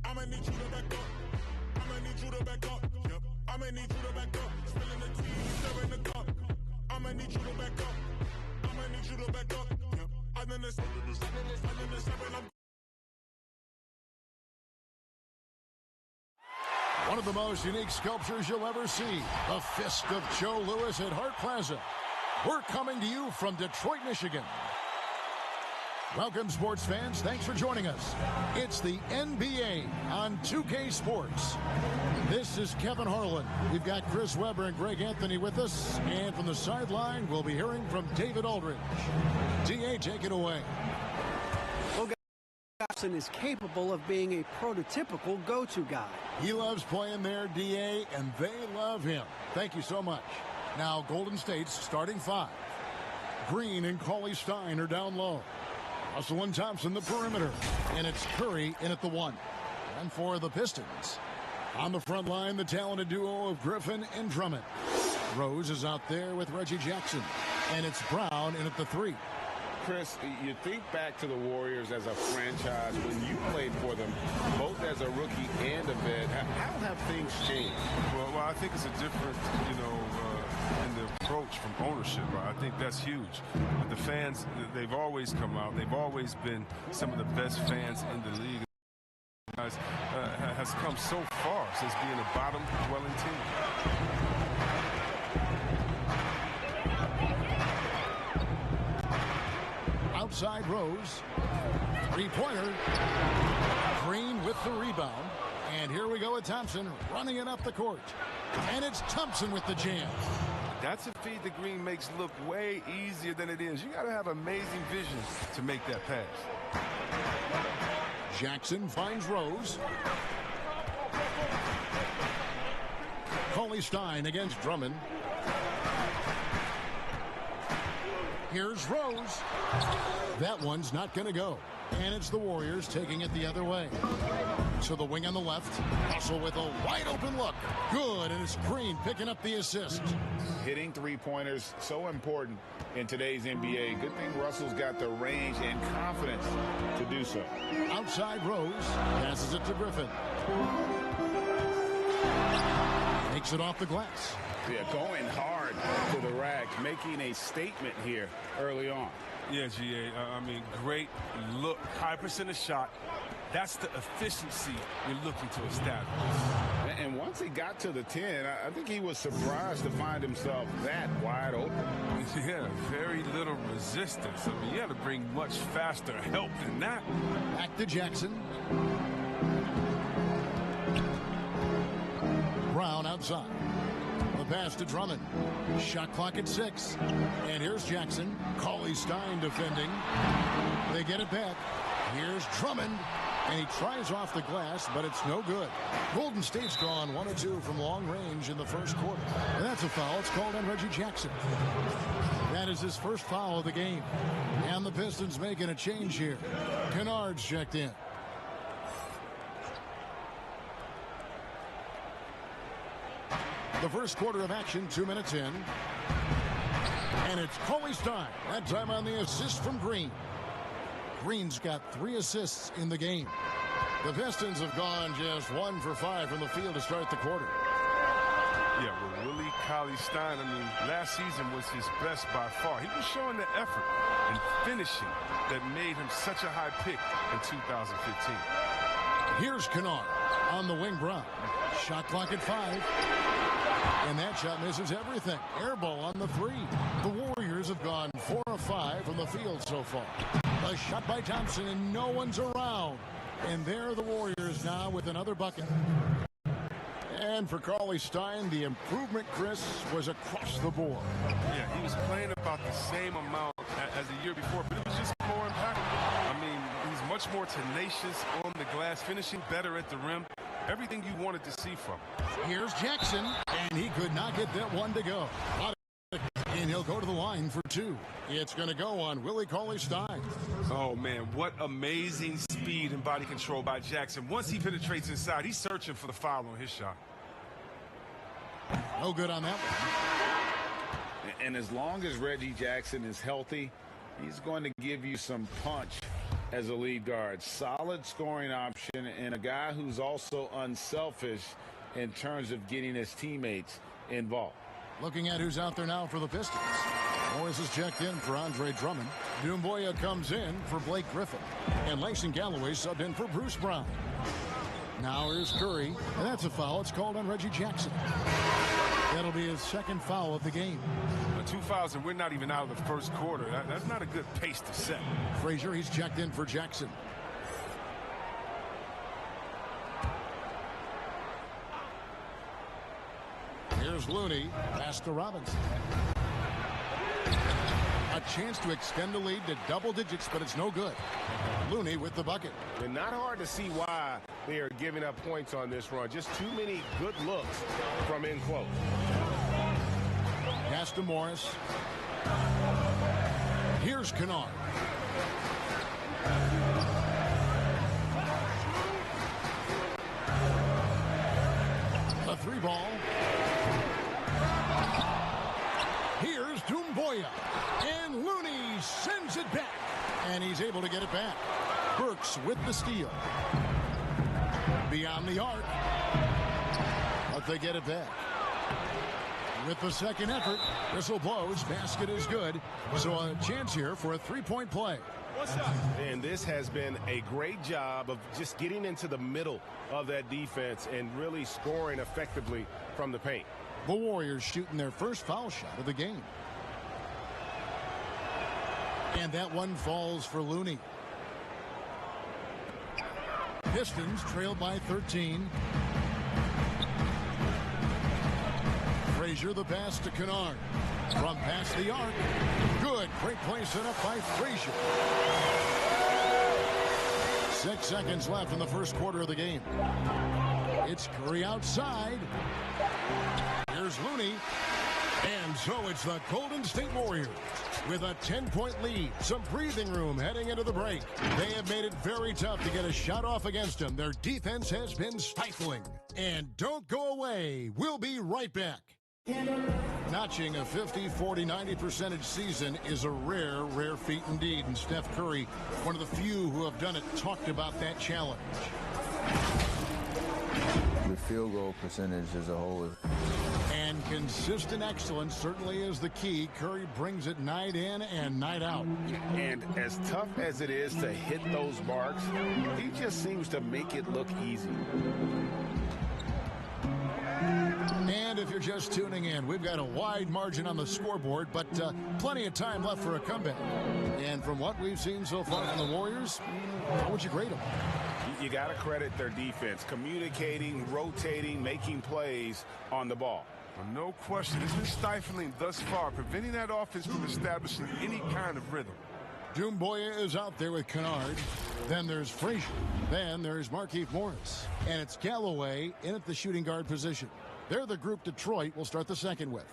I'ma need you to back up. I'ma need you to back up. Yep. I'ma need you to back up. Spilling the tea, stirring the cup. I'ma need you to back up. I'ma need you to back up. Yep. I'm in the seven. One of the most unique sculptures you'll ever see. The Fist of Joe Louis at Hart Plaza. We're coming to you from Detroit, Michigan. Welcome, sports fans. Thanks for joining us. It's the NBA on 2K Sports. This is Kevin Harlan. We've got Chris Webber and Greg Anthony with us. And from the sideline, we'll be hearing from David Aldridge. D.A., take it away. Well, Gibson is capable of being a prototypical go-to guy. He loves playing there, D.A., and they love him. Thank you so much. Now, Golden State's starting five. Green and Cauley-Stein are down low. Russell and Thompson, the perimeter. And it's Curry in at the one. And for the Pistons. On the front line, the talented duo of Griffin and Drummond. Rose is out there with Reggie Jackson. And it's Brown in at the three. Chris, you think back to the Warriors as a franchise when you played for them, both as a rookie and a vet. How have things changed? Well, I think it's a different, in the approach from ownership. Right? I think that's huge. But the fans, they've always come out. They've always been some of the best fans in the league. Has come so far since being a bottom-dwelling team. Outside Rose. Three-pointer. Green with the rebound. And here we go with Thompson running it up the court. And it's Thompson with the jam. That's a feed that Green makes look way easier than it is. You got to have amazing vision to make that pass. Jackson finds Rose. Cauley-Stein against Drummond. Here's Rose. That one's not going to go. And it's the Warriors taking it the other way. So the wing on the left. Russell with a wide open look. Good, and it's Green picking up the assist. Hitting three-pointers, so important in today's NBA. Good thing Russell's got the range and confidence to do so. Outside Rose. Passes it to Griffin. Takes it off the glass. Yeah, going hard to the rack, making a statement here early on. Yeah, GA, great look, high percentage shot. That's the efficiency you're looking to establish. And once he got to the 10, I think he was surprised to find himself that wide open. Yeah, very little resistance. You had to bring much faster help than that. Back to Jackson. Brown outside. The pass to Drummond. Shot clock at 6. And here's Jackson. Cauley-Stein defending. They get it back. Here's Drummond. And he tries off the glass, but it's no good. Golden State's gone 1 of 2 from long range in the first quarter. And that's a foul. It's called on Reggie Jackson. That is his first foul of the game. And the Pistons making a change here. Kennard's checked in. The first quarter of action, 2 minutes in. And it's Cauley-Stein. That time on the assist from Green. Green's got 3 assists in the game. The Pistons have gone just 1 for 5 from the field to start the quarter. Yeah, well, Willie Cauley-Stein, last season was his best by far. He was showing the effort and finishing that made him such a high pick in 2015. Here's Kennard on the wing. Brown. Shot clock at 5. And that shot misses everything. Air ball on the 3. The Warriors have gone 4 of 5 from the field so far. A shot by Thompson, and no one's around. And there are the Warriors now with another bucket. And for Cauley-Stein, the improvement, Chris, was across the board. Yeah, he was playing about the same amount as the year before, but it was just more impactful. He's much more tenacious on the glass, finishing better at the rim. Everything you wanted to see from him. Here's Jackson, and he could not get that one to go. And he'll go to the line for 2. It's going to go on Willie Cauley-Stein. Oh, man, what amazing speed and body control by Jackson. Once he penetrates inside, he's searching for the foul on his shot. No good on that one. And as long as Reggie Jackson is healthy, he's going to give you some punch as a lead guard. Solid scoring option and a guy who's also unselfish in terms of getting his teammates involved. Looking at who's out there now for the Pistons. Morris is checked in for Andre Drummond. Doumbouya comes in for Blake Griffin. And Langston Galloway subbed in for Bruce Brown. Now here's Curry, and that's a foul. It's called on Reggie Jackson. That'll be his second foul of the game. 2 fouls, and we're not even out of the first quarter. That's not a good pace to set. Frazier, he's checked in for Jackson. Here's Looney, pass to Robinson. A chance to extend the lead to double digits, but it's no good. Looney with the bucket. And not hard to see why they are giving up points on this run. Just too many good looks from in close. Pass to Morris. Here's Kennard. A 3-ball. Here's Doumbouya. And Looney sends it back. And he's able to get it back. Burks with the steal. Beyond the arc. But they get it back. With the second effort, whistle blows, basket is good. So a chance here for a three-point play. And this has been a great job of just getting into the middle of that defense and really scoring effectively from the paint. The Warriors shooting their first foul shot of the game. And that one falls for Looney. Pistons trailed by 13. Frazier the pass to Kennard. From past the arc. Good. Great play set up by Frazier. 6 seconds left in the first quarter of the game. It's Curry outside. Here's Looney. And so it's the Golden State Warriors with a 10-point lead. Some breathing room heading into the break. They have made it very tough to get a shot off against them. Their defense has been stifling. And don't go away. We'll be right back. Notching a 50, 40, 90% season is a rare, rare feat indeed. And Steph Curry, one of the few who have done it, talked about that challenge. The field goal percentage as a whole is... And consistent excellence certainly is the key. Curry brings it night in and night out. And as tough as it is to hit those marks, he just seems to make it look easy. And if you're just tuning in, we've got a wide margin on the scoreboard, but plenty of time left for a comeback. And from what we've seen so far from the Warriors, how would you grade them? You got to credit their defense, communicating, rotating, making plays on the ball. Well, no question. It's been stifling thus far, preventing that offense from establishing any kind of rhythm. Doumbouya is out there with Kennard. Then there's Frazier. Then there's Markieff Morris. And it's Galloway in at the shooting guard position. They're the group Detroit will start the second with.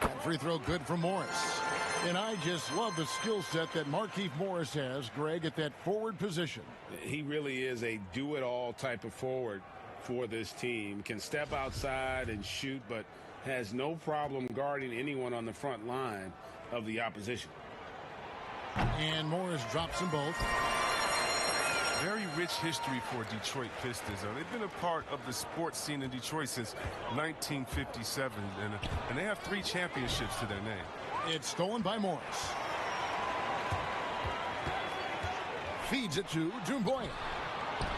That free throw good for Morris. And I just love the skill set that Markieff Morris has, Greg, at that forward position. He really is a do-it-all type of forward for this team. Can step outside and shoot, but has no problem guarding anyone on the front line of the opposition. And Morris drops them both. Very rich history for Detroit Pistons. They've been a part of the sports scene in Detroit since 1957, and they have 3 championships to their name. It's stolen by Morris. Feeds it to Doumbouya.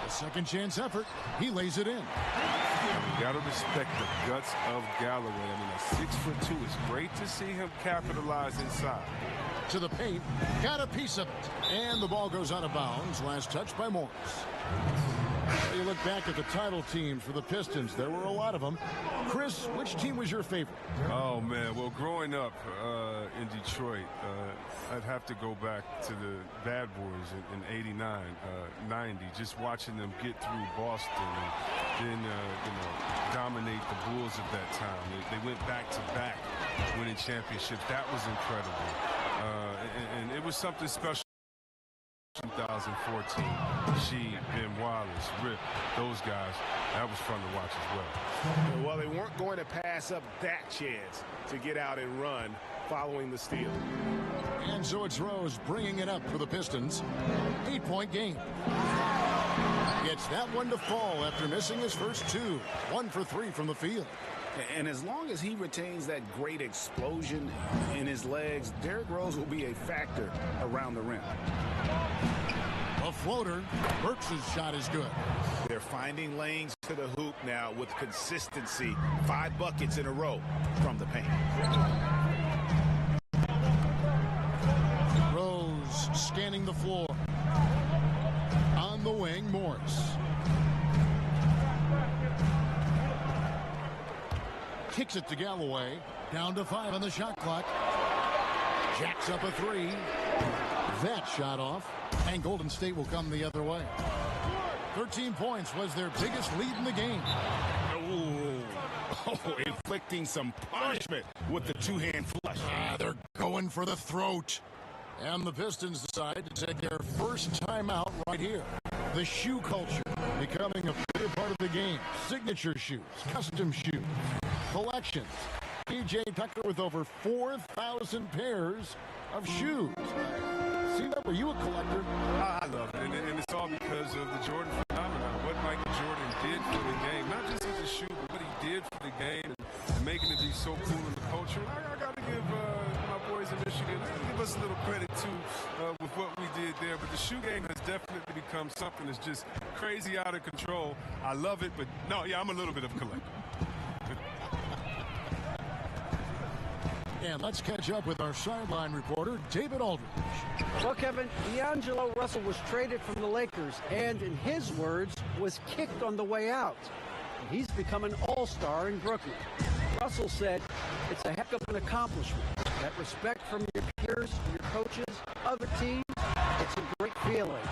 A second chance effort. He lays it in. You got to respect the guts of Galloway. I mean, a 6'2" is great to see him capitalize inside. To the paint, got a piece of it, and the ball goes out of bounds. Last touch by Morris. You look back at the title teams for the Pistons. There were a lot of them. Chris, which team was your favorite? Oh, man. Well, growing up in Detroit, I'd have to go back to the Bad Boys in 89, 90, just watching them get through Boston and then, dominate the Bulls at that time. They went back-to-back winning championships. That was incredible. And it was something special 2014. She, Ben Wallace, Rip, those guys, that was fun to watch as well. Well, they weren't going to pass up that chance to get out and run following the steal. And so it's Rose bringing it up for the Pistons. 8-point game. Gets that one to fall after missing his first two. 1 for 3 from the field. And as long as he retains that great explosion in his legs, Derrick Rose will be a factor around the rim. A floater. Burks' shot is good. They're finding lanes to the hoop now with consistency. 5 buckets in a row from the paint. Rose scanning the floor. On the wing, Morris. Kicks it to Galloway. Down to 5 on the shot clock. Jacks up a 3. That shot off. And Golden State will come the other way. 13 points was their biggest lead in the game. Oh, inflicting some punishment with the two-hand flush. They're going for the throat. And the Pistons decide to take their first time out right here. The shoe culture becoming a bigger part of the game. Signature shoes, custom shoes, collections. P.J. Tucker with over 4,000 pairs of shoes. See that? Were you a collector? I love it, and it's all because of the Jordan phenomenon. What Michael Jordan did for the game, not just as a shoe, but what he did for the game and making it be so cool in the culture. I got to give my boys in Michigan, I got to give us a little credit too with what we did there. But the shoe game has definitely become something that's just crazy out of control. I love it, but no, yeah, I'm a little bit of a collector. And let's catch up with our sideline reporter, David Aldridge. Well, Kevin, D'Angelo Russell was traded from the Lakers and, in his words, was kicked on the way out. He's become an all-star in Brooklyn. Russell said, it's a heck of an accomplishment. That respect from your peers, your coaches, other teams, it's a great feeling.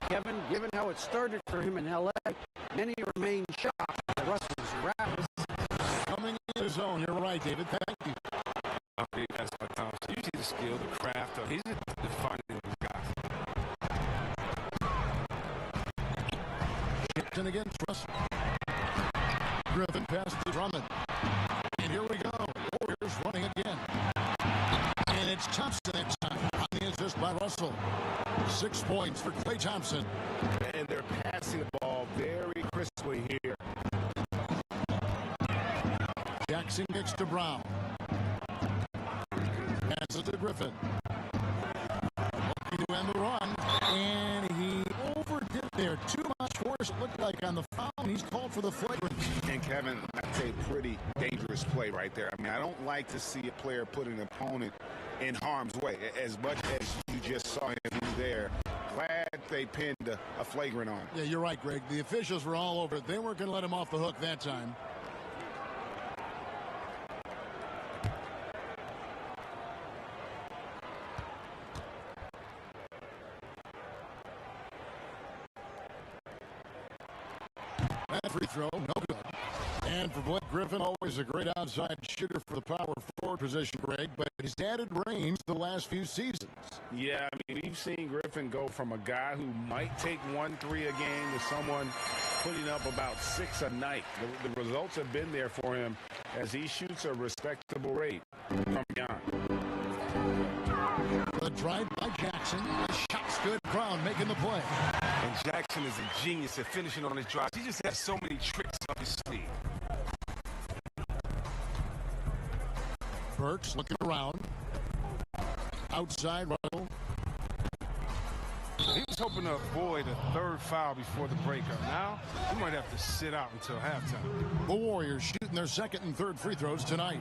Kevin, given how it started for him in L.A., many remain shocked at Russell's rapid. Coming in his own, you're right, David. Thank you. I mean, that's my time. So you see the skill, the craft. He's a defining guy. Shifting against Russell. Griffin passes to Drummond. And here we go. Warriors running again. And it's Thompson that time. On the assist by Russell. 6 points for Klay Thompson. And they're passing the ball very crisply here. Jackson kicks to Brown. Passes to Griffin. Looking to end the run. And he overdid there. Too much force, it looked like, on the foul. He's called for the flagrant. And Kevin, that's a pretty dangerous play right there. I mean, I don't like to see a player put an opponent in harm's way. As much as you just saw him do there, glad they pinned a flagrant on him. Yeah, you're right, Greg. The officials were all over it. They weren't going to let him off the hook that time. That free throw, no good. And for Blake Griffin, always a great outside shooter for the power forward position, Greg, but he's added range the last few seasons. Yeah, I mean, we've seen Griffin go from a guy who might take 1 3 a game to someone putting up about 6 a night. The results have been there for him as he shoots a respectable rate from beyond. The drive by Jackson. The shot's good. Brown making the play. And Jackson is a genius at finishing on his drives. He just has so many tricks up his sleeve. Burks looking around. Outside, Russell. He was hoping to avoid a third foul before the breakup. Now, he might have to sit out until halftime. The Warriors shooting their second and third free throws tonight.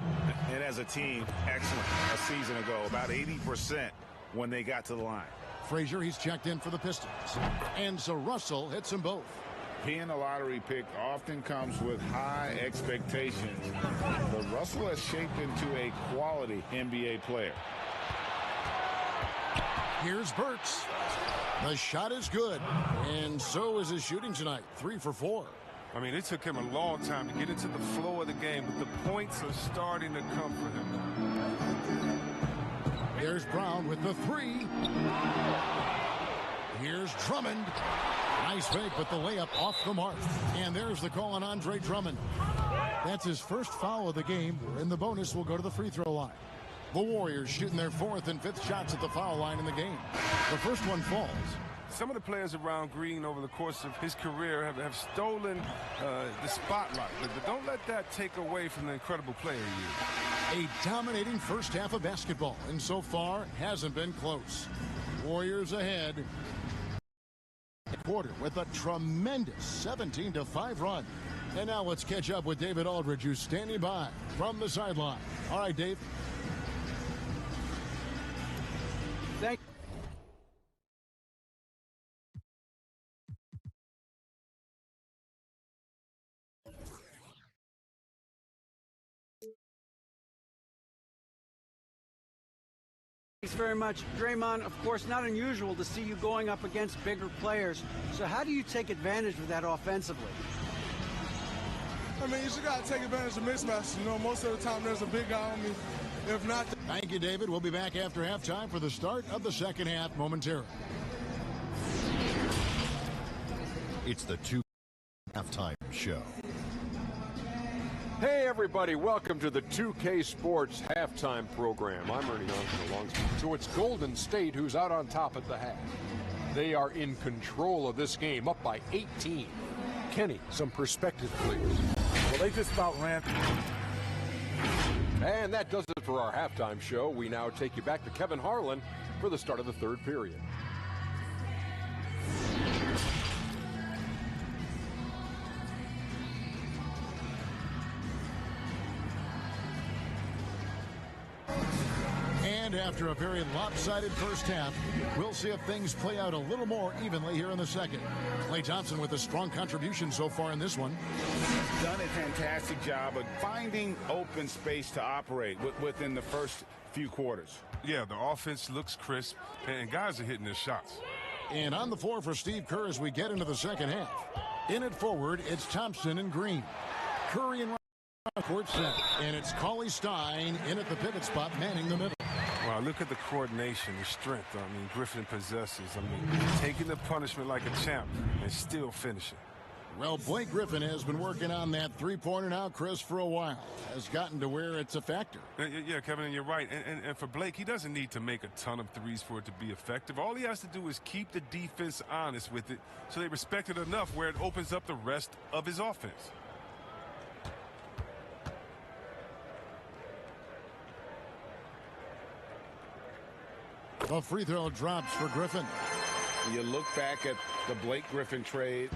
And as a team, excellent a season ago, about 80% when they got to the line. Frazier, he's checked in for the Pistons. And so Russell hits them both. Being a lottery pick often comes with high expectations, but Russell has shaped into a quality NBA player. Here's Burks. The shot is good, and so is his shooting tonight. 3 for 4. I mean, it took him a long time to get into the flow of the game, but the points are starting to come for him. There's Brown with the 3. Here's Drummond. Nice fake, but the layup off the mark. And there's the call on Andre Drummond. That's his first foul of the game, and the bonus will go to the free throw line. The Warriors shooting their 4th and 5th shots at the foul line in the game. The first one falls. Some of the players around Green over the course of his career have stolen the spotlight. But don't let that take away from the incredible player he is. A dominating first half of basketball, and so far hasn't been close. Warriors ahead. Quarter with a tremendous 17-5 run. And now let's catch up with David Aldridge, who's standing by from the sideline. All right, Dave. Thank Thanks very much. Draymond, of course, not unusual to see you going up against bigger players. So how do you take advantage of that offensively? I mean, you just got to take advantage of mismatches. You know, most of the time there's a big guy on me. If not... Thank you, David. We'll be back after halftime for the start of the second half momentarily. It's the 2 halftime show. Hey everybody, welcome to the 2K Sports halftime program. I'm Ernie Johnson alongside. So it's Golden State who's out on top at the half. They are in control of this game, up by 18. Kenny, some perspective, please. Well, they just about ran. And that does it for our halftime show. We now take you back to Kevin Harlan for the start of the third period. And after a very lopsided first half, we'll see if things play out a little more evenly here in the second. Klay Thompson with a strong contribution so far in this one. He's done a fantastic job of finding open space to operate within the first few quarters. Yeah, the offense looks crisp, and guys are hitting their shots. And on the floor for Steve Kerr as we get into the second half. In it forward, it's Thompson and Green. Curry and court set, and it's Cauley Stein in at the pivot spot, manning the middle. Wow, look at the coordination, the strength. I mean, Griffin possesses. I mean, taking the punishment like a champ and still finishing. Well, Blake Griffin has been working on that three-pointer now, Chris, for a while. Has gotten to where it's a factor. Yeah, Kevin, and you're right. And for Blake, he doesn't need to make a ton of threes for it to be effective. All he has to do is keep the defense honest with it so they respect it enough where it opens up the rest of his offense. The free throw drops for Griffin. You look back at the Blake Griffin trade,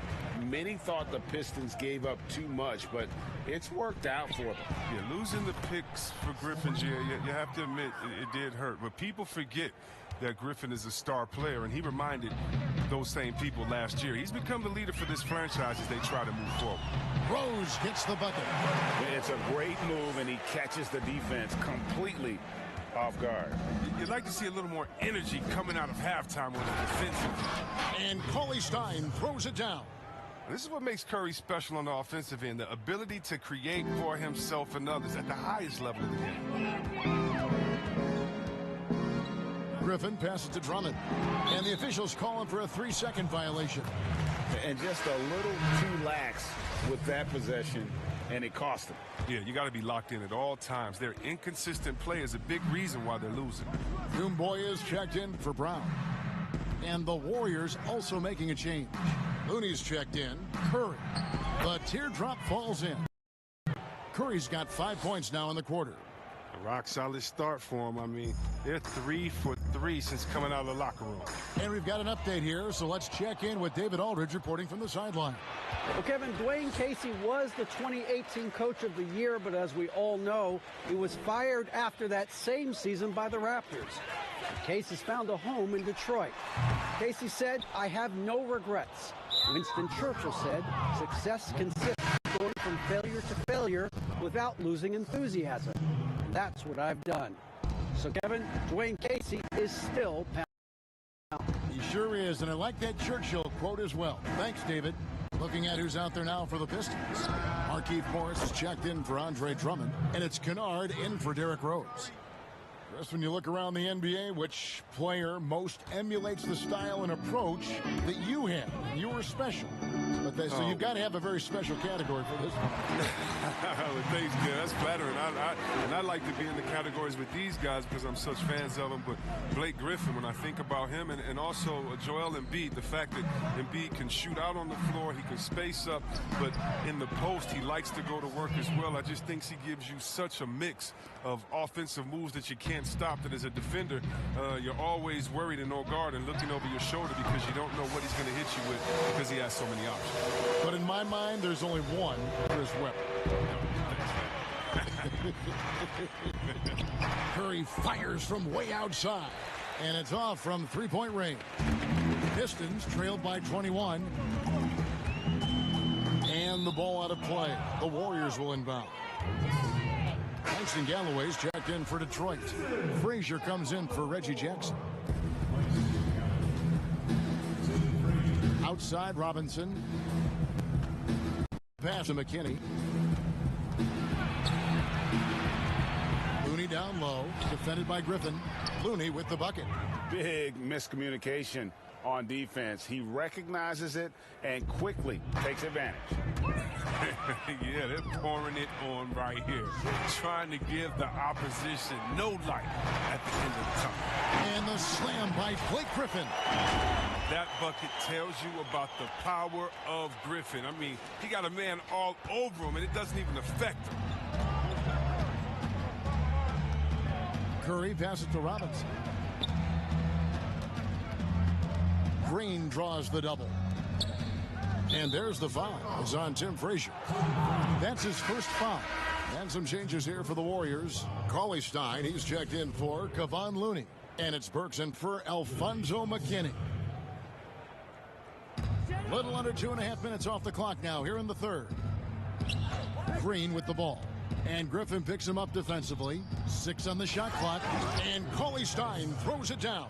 many thought the Pistons gave up too much, but it's worked out for them. Yeah, losing the picks for Griffin, you have to admit it did hurt. But people forget that Griffin is a star player, and he reminded those same people last year. He's become the leader for this franchise as they try to move forward. Rose hits the bucket. It's a great move, and he catches the defense completely off guard. You'd like to see a little more energy coming out of halftime with the defensive. And Cauley Stein throws it down. This is what makes Curry special on the offensive end, the ability to create for himself and others at the highest level of the game. Griffin passes to Drummond. And the officials call him for a 3-second violation. And just a little too lax with that possession, and it cost them. Yeah, you got to be locked in at all times. Their inconsistent play is a big reason why they're losing. Doomboy is checked in for Brown. And the Warriors also making a change. Looney's checked in. Curry. The teardrop falls in. Curry's got 5 points now in the quarter. A rock-solid start for him. I mean, they're 3 for 3 since coming out of the locker room. And we've got an update here, so let's check in with David Aldridge reporting from the sideline. Well, Kevin, Dwayne Casey was the 2018 Coach of the Year, but as we all know, he was fired after that same season by the Raptors. Casey's found a home in Detroit. Casey said, "I have no regrets." Winston Churchill said, "Success consists of going from failure to failure without losing enthusiasm." And that's what I've done. So, Kevin, Dwayne Casey is still pound. He sure is, and I like that Churchill quote as well. Thanks, David. Looking at who's out there now for the Pistons. Markieff Morris is checked in for Andre Drummond, and it's Kennard in for Derrick Rose. Chris, when you look around the NBA, which player most emulates the style and approach that you have? You were special. So you've got to have a very special category for this one. Well, thanks, Gil. That's flattering. I like to be in the categories with these guys because I'm such fans of them. But Blake Griffin, when I think about him, and also Joel Embiid, the fact that Embiid can shoot out on the floor, he can space up, but in the post, he likes to go to work as well. I just think he gives you such a mix of offensive moves that you can't stop, that as a defender, you're always worried and on guard and looking over your shoulder because you don't know what he's going to hit you with because he has so many options. But in my mind, there's only one Chris Webber. Curry fires from way outside, and it's off from three-point range. Pistons trailed by 21. And the ball out of play. The Warriors will inbound. Langston Galloway's checked in for Detroit. Frazier comes in for Reggie Jackson. Outside, Robinson. Pass to McKinney. Looney down low, defended by Griffin. Looney with the bucket. Big miscommunication on defense. He recognizes it and quickly takes advantage. Yeah, they're pouring it on right here, trying to give the opposition no light at the end of the tunnel. And the slam by Blake Griffin. That bucket tells you about the power of Griffin. I mean, he got a man all over him, and it doesn't even affect him. Curry passes to Robinson. Green draws the double. And there's the foul. It's on Tim Frazier. That's his first foul. And some changes here for the Warriors. Cauley Stein, he's checked in for Kevon Looney. And it's Burks in for Alfonso McKinney. Little under 2.5 minutes off the clock now here in the third. Green with the ball. And Griffin picks him up defensively. 6 on the shot clock. And Cauley Stein throws it down.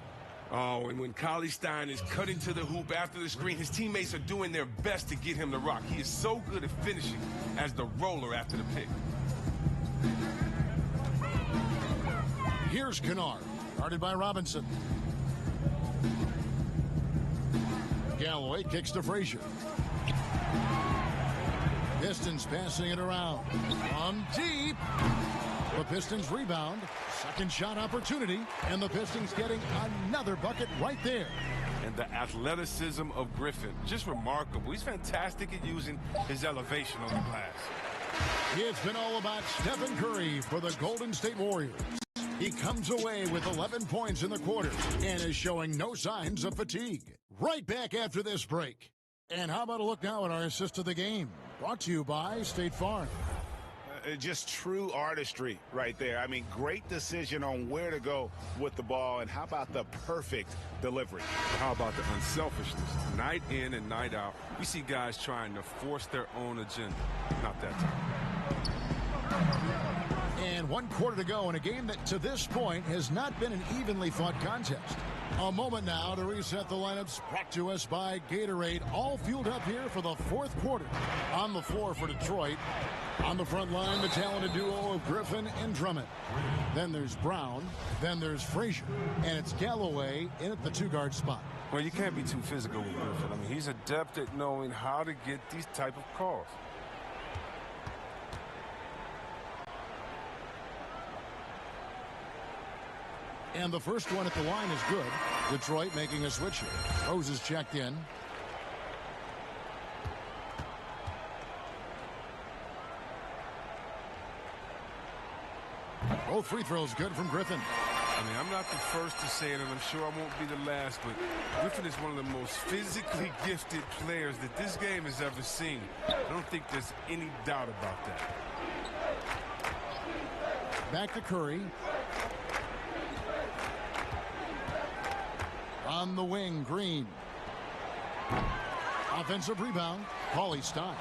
Oh, and when Cauley Stein is cutting to the hoop after the screen, his teammates are doing their best to get him to rock. He is so good at finishing as the roller after the pick. Here's Kennard, guarded by Robinson. Galloway kicks to Frazier. Pistons passing it around. From deep. The Pistons rebound. Second shot opportunity. And the Pistons getting another bucket right there. And the athleticism of Griffin, just remarkable. He's fantastic at using his elevation on the glass. It's been all about Stephen Curry for the Golden State Warriors. He comes away with 11 points in the quarter and is showing no signs of fatigue. Right back after this break. And how about a look now at our assist of the game? Brought to you by State Farm. Just true artistry right there. I mean, great decision on where to go with the ball, and how about the perfect delivery? How about the unselfishness? Night in and night out, we see guys trying to force their own agenda. Not that time. And 1 quarter to go in a game that to this point has not been an evenly fought contest. A moment now to reset the lineups, brought to us by Gatorade, all fueled up here for the fourth quarter. On the floor for Detroit. On the front line, the talented duo of Griffin and Drummond. Then there's Brown. Then there's Frazier. And it's Galloway in at the 2-guard spot. Well, you can't be too physical with Griffin. I mean, he's adept at knowing how to get these type of calls. And the first one at the line is good. Detroit making a switch here. Rose is checked in. Both free throws good from Griffin. I mean, I'm not the first to say it, and I'm sure I won't be the last, but Griffin is one of the most physically gifted players that this game has ever seen. I don't think there's any doubt about that. Back to Curry. On the wing, Green. Offensive rebound, Cauley Stein.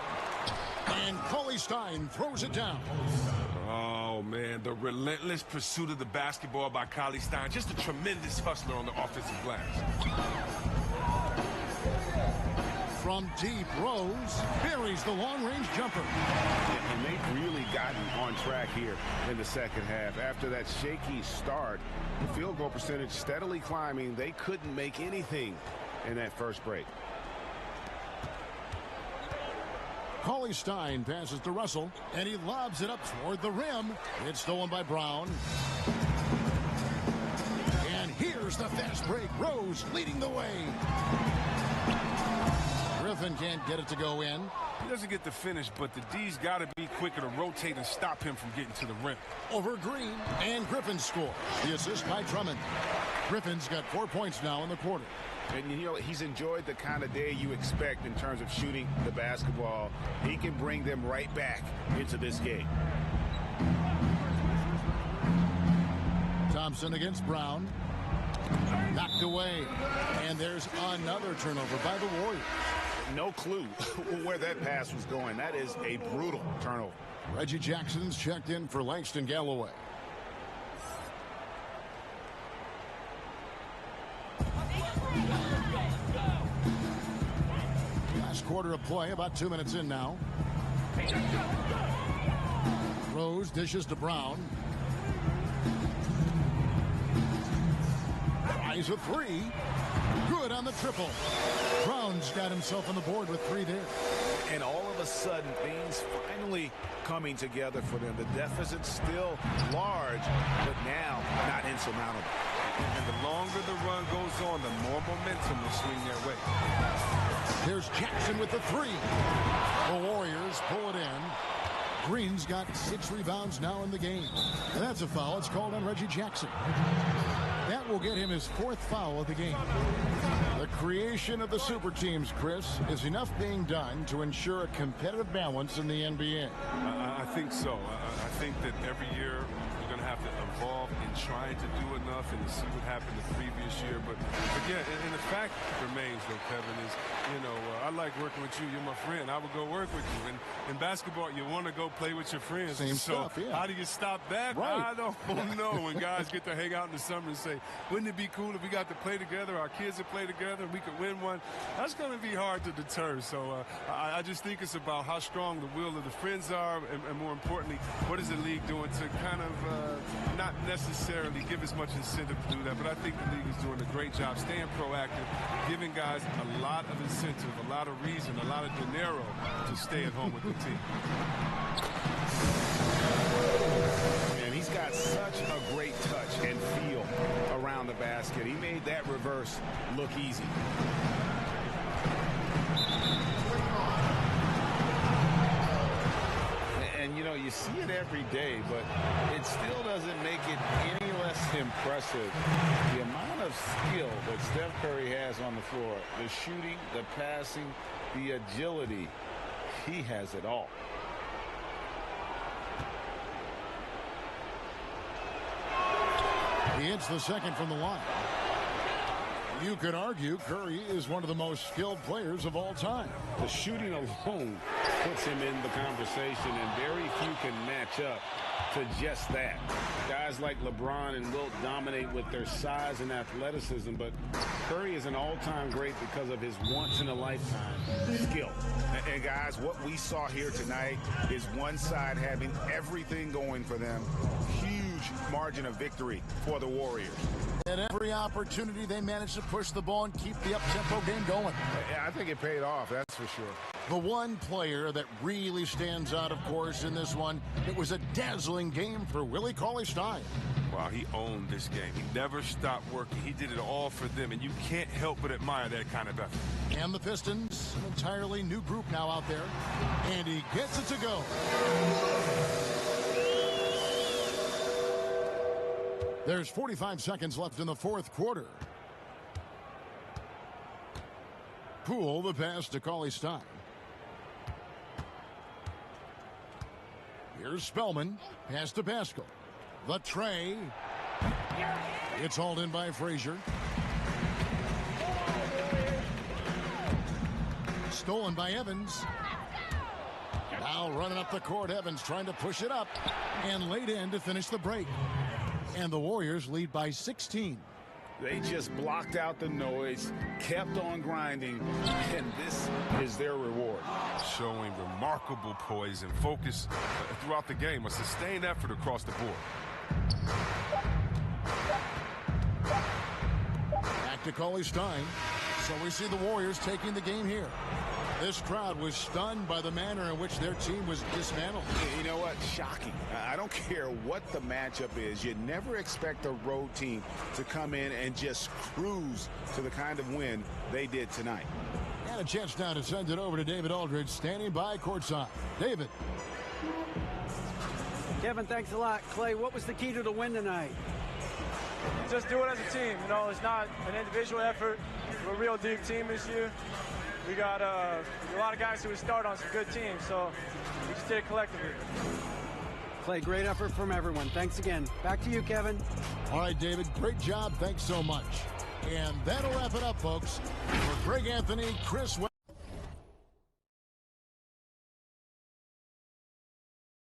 And Cauley Stein throws it down. Oh, man, the relentless pursuit of the basketball by Cauley Stein. Just a tremendous hustler on the offensive glass. From deep, Rose buries the long-range jumper. And they've really gotten on track here in the second half. After that shaky start, the field goal percentage steadily climbing. They couldn't make anything in that first break. Cauley Stein passes to Russell, and he lobs it up toward the rim. It's stolen by Brown. And here's the fast break. Rose leading the way. Griffin can't get it to go in. He doesn't get the finish, but the D's got to be quicker to rotate and stop him from getting to the rim. Over Green, and Griffin scores. The assist by Drummond. Griffin's got 4 points now in the quarter. And, you know, he's enjoyed the kind of day you expect in terms of shooting the basketball. He can bring them right back into this game. Thompson against Brown. Knocked away. And there's another turnover by the Warriors. No clue where that pass was going. That is a brutal turnover. Reggie Jackson's checked in for Langston Galloway. Last quarter of play, about 2 minutes in now. Rose dishes to Brown. Tries a three. Good on the triple. Brown's got himself on the board with 3 there. And all of a sudden, things finally coming together for them. The deficit's still large, but now not insurmountable. And the longer the run goes on, the more momentum will swing their way. Here's Jackson with the 3. The Warriors pull it in. Green's got 6 rebounds now in the game. And that's a foul. It's called on Reggie Jackson. That will get him his 4th foul of the game. The creation of the super teams, Chris, is enough being done to ensure a competitive balance in the NBA. I think so. I think that every year we're going to have to evolve in trying to do enough and to see what happened the previous year. But again, and the fact remains, though, Kevin, is, you know, I like working with you. You're my friend. I would go work with you. And in basketball, you want to go play with your friends. Same so stuff, yeah. How do you stop that? Right. I don't know. When guys get to hang out in the summer and say, wouldn't it be cool if we got to play together, our kids would play together, and we could win one? That's going to be hard to deter. So I just think it's about how strong the will of the friends are, and more importantly, what is the league doing to kind of not necessarily give as much incentive to do that, but I think the league is doing a great job staying proactive, giving guys a lot of incentive, a lot of reason, a lot of dinero to stay at home with the team. And he's got such a great touch and feel around the basket. He made that reverse look easy. And, you know, you see it every day, but it still doesn't make it any less impressive. The amount of skill that Steph Curry has on the floor, the shooting, the passing, the agility, he has it all. He hits the second from the line. You could argue Curry is one of the most skilled players of all time. The shooting alone puts him in the conversation, and very few can match up to just that. Guys like LeBron and Wilt dominate with their size and athleticism, but Curry is an all-time great because of his once-in-a-lifetime skill. And guys, what we saw here tonight is one side having everything going for them. Huge margin of victory for the Warriors. At every opportunity, they managed to push the ball and keep the up-tempo game going. I think it paid off, that's for sure. The one player that really stands out, of course, in this one, it was a dazzling game for Willie Cauley-Stein. Wow, he owned this game. He never stopped working. He did it all for them, and you can't help but admire that kind of effort. And the Pistons, an entirely new group now out there, and he gets it to go. There's 45 seconds left in the fourth quarter. Poole, the pass to Cauley-Stein. Here's Spellman, pass to Pascal. The tray. It's hauled in by Frazier. Stolen by Evans. Now running up the court, Evans trying to push it up and laid in to finish the break. And the Warriors lead by 16. They just blocked out the noise, kept on grinding, and this is their reward. Showing remarkable poise and focus throughout the game, a sustained effort across the board. Back to Cauley Stein. So we see the Warriors taking the game here. This crowd was stunned by the manner in which their team was dismantled. You know what? Shocking. I don't care what the matchup is. You never expect a road team to come in and just cruise to the kind of win they did tonight. And a chance now to send it over to David Aldridge, standing by courtside. David. Kevin, thanks a lot. Clay, what was the key to the win tonight? Just do it as a team. You know, it's not an individual effort. We're a real deep team this year. We got a lot of guys who would start on some good teams, so we just did it collectively. Clay, great effort from everyone. Thanks again. Back to you, Kevin. All right, David, great job. Thanks so much. And that'll wrap it up, folks. For Greg Anthony, Chris